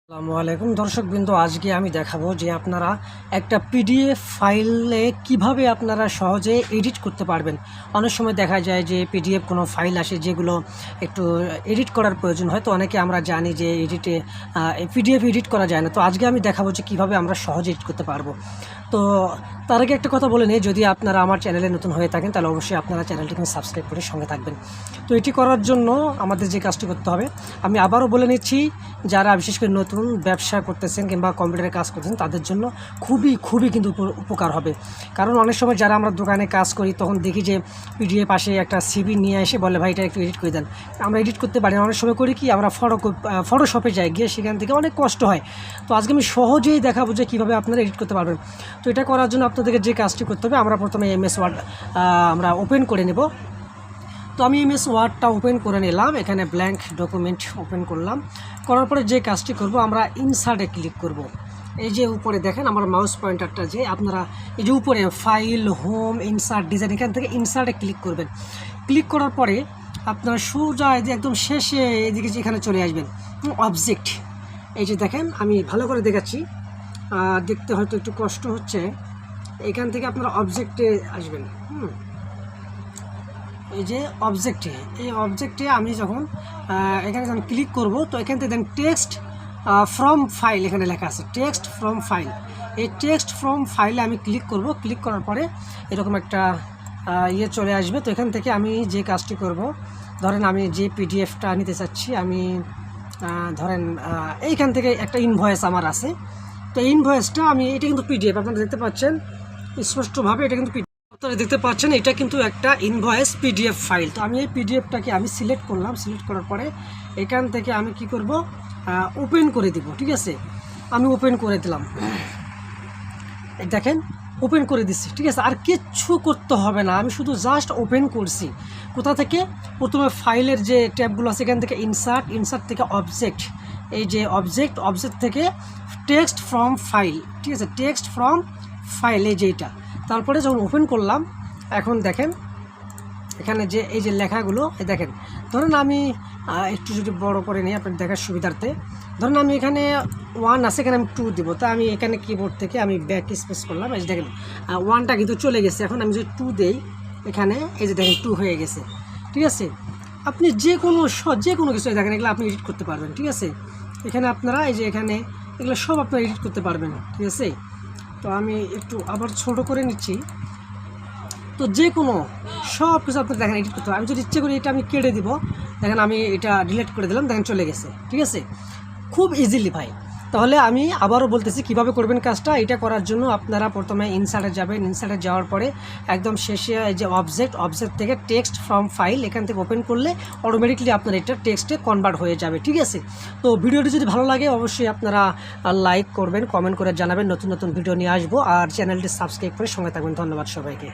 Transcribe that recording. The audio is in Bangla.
আসসালামু আলাইকুম দর্শকবৃন্দ, আজকে আমি দেখাবো যে আপনারা একটা পিডিএফ ফাইলে কিভাবে আপনারা সহজে এডিট করতে পারবেন। অনেক সময় দেখা যায় যে পিডিএফ কোনো ফাইল আসে যেগুলো একটু এডিট করার প্রয়োজন হয়, তো অনেকে আমরা জানি যে পিডিএফ এডিট করা যায় না। তো আজকে আমি দেখাবো যে কীভাবে আমরা সহজে এডিট করতে পারবো। তো তার আগে একটা কথা বলে নিই, যদি আপনারা আমার চ্যানেলে নতুন হয়ে থাকেন তাহলে অবশ্যই আপনারা চ্যানেলটিকে সাবস্ক্রাইব করে সঙ্গে থাকবেন। তো এটি করার জন্য আমাদের যে কাজটি করতে হবে, আমি আবারও বলে নিচ্ছি, যারা বিশেষ করে নতুন ব্যবসা করতেছেন কিংবা কম্পিউটারে কাজ করতেছেন তাদের জন্য খুবই কিন্তু উপকার হবে। কারণ অনেক সময় যারা আমরা দোকানে কাজ করি তখন দেখি যে পিডিএফ পাশে একটা সিভি নিয়ে এসে বলে ভাই এটা একটু এডিট করে দেন। আমরা এডিট করতে পারি না। অনেক সময় করি কি, আমরা ফটোশপে যাই, গিয়ে সেখান থেকে অনেক কষ্ট হয়। তো আজকে আমি সহজেই দেখাবো যে কীভাবে আপনারা এডিট করতে পারবেন। তো এটা করার জন্য আপনাদেরকে যে কাজটি করতে হবে, আমরা প্রথমে এমএস ওয়ার্ড আমরা ওপেন করে নেব। তো আমি এমএস ওয়ার্ডটা ওপেন করে নিলাম, এখানে ব্ল্যাঙ্ক ডকুমেন্ট ওপেন করলাম। করার পরে যে কাজটি করব, আমরা ইনসার্টে ক্লিক করব। এই যে উপরে দেখেন আমার মাউস পয়েন্টারটা, যে আপনারা এই যে উপরে ফাইল, হোম, ইনসার্ট, ডিজাইন, এখান থেকে ইনসার্টে ক্লিক করবেন। ক্লিক করার পরে আপনার সোজা এই যে একদম শেষে এদিকে এখানে চলে আসবেন অবজেক্ট। এই যে দেখেন, আমি ভালো করে দেখাচ্ছি, দেখতে হয়তো একটু কষ্ট হচ্ছে। এখান থেকে আপনারা অবজেক্টে আসবেন। এই যে অবজেক্টে, এই অবজেক্টে আমি যখন এখানে যখন ক্লিক করব, তো এখান থেকে দেন টেক্সট ফ্রম ফাইল, এখানে লেখা আছে টেক্সট ফ্রম ফাইল। এই টেক্সট ফ্রম ফাইলে আমি ক্লিক করব। ক্লিক করার পরে এরকম একটা চলে আসবে। তো এখান থেকে আমি যে কাজটি করব, ধরেন আমি যে পিডিএফটা নিতে চাচ্ছি, আমি ধরেন এইখান থেকে একটা ইনভয়েস আমার আছে। তো ইনভয়েসটা আমি, এটা কিন্তু পিডিএফ, আপনারা দেখতে পাচ্ছেন স্পষ্টভাবে, এটা কিন্তু আপনারা দেখতে পাচ্ছেন এটা কিন্তু একটা ইনভয়েস পিডিএফ ফাইল। তো আমি এই পিডিএফটাকে আমি সিলেক্ট করলাম। সিলেক্ট করার পরে এখান থেকে আমি কি করব, ওপেন করে দিব। ঠিক আছে, আমি ওপেন করে দিলাম, দেখেন ওপেন করে দিচ্ছি। ঠিক আছে, আর কিচ্ছু করতে হবে না, আমি শুধু জাস্ট ওপেন করছি। কোথা থেকে? প্রথমে ফাইলের যে ট্যাবগুলো আছে এখান থেকে ইনসার্ট, ইনসার্ট থেকে অবজেক্ট, এই যে অবজেক্ট, অবজেক্ট থেকে টেক্সট ফ্রম ফাইল। ঠিক আছে, টেক্সট ফ্রম ফাইল, এই যে এটা। তারপরে যখন ওপেন করলাম, এখন দেখেন এখানে যে এই যে লেখাগুলো, দেখেন ধরেন আমি একটু যদি বড় করে নিই আপনার দেখার সুবিধার্থে, ধরেন আমি এখানে 1 আছে, এখানে আমি 2 দেবো। তা আমি এখানে কিবোর্ড থেকে আমি ব্যাক স্পেস করলাম। এই যে দেখেন 1টা কিন্তু চলে গেছে। এখন আমি যদি 2 দেই, এখানে এই যে দেখেন 2 হয়ে গেছে। ঠিক আছে, আপনি যে কোনো কিছু দেখেন, এগুলো আপনি এডিট করতে পারবেন। ঠিক আছে, এখানে আপনারা এই যে এখানে এগুলো সব আপনারা এডিট করতে পারবেন। ঠিক আছে, তো আমি একটু আবার ছোট করে নিচ্ছি। তো যে কোনো সব কিছু আপনার দেখেন এডিট করতে হবে। আমি যদি ইচ্ছে করি এটা আমি কেটে দিব, দেখেন আমি এটা ডিলিট করে দিলাম, দেখেন চলে গেছে। ঠিক আছে, খুব ইজিলি ভাই। তাহলে আমি আবারও বলতেছি কিভাবে করবেন কাজটা। এটা করার জন্য আপনারা প্রথমে ইনসার্টে যাবেন। ইনসার্টে যাওয়ার পরে একদম শেষে এই যে অবজেক্ট থেকে টেক্সট ফ্রম ফাইল, এখান থেকে ওপেন করলে অটোমেটিকলি আপনার এটা টেক্সটে কনভার্ট হয়ে যাবে। ঠিক আছে, তো ভিডিওটি যদি ভালো লাগে অবশ্যই আপনারা লাইক করবেন, কমেন্ট করে জানাবেন। নতুন নতুন ভিডিও নিয়ে আসবো, আর চ্যানেলটি সাবস্ক্রাইব করে সঙ্গে থাকবেন। ধন্যবাদ সবাইকে।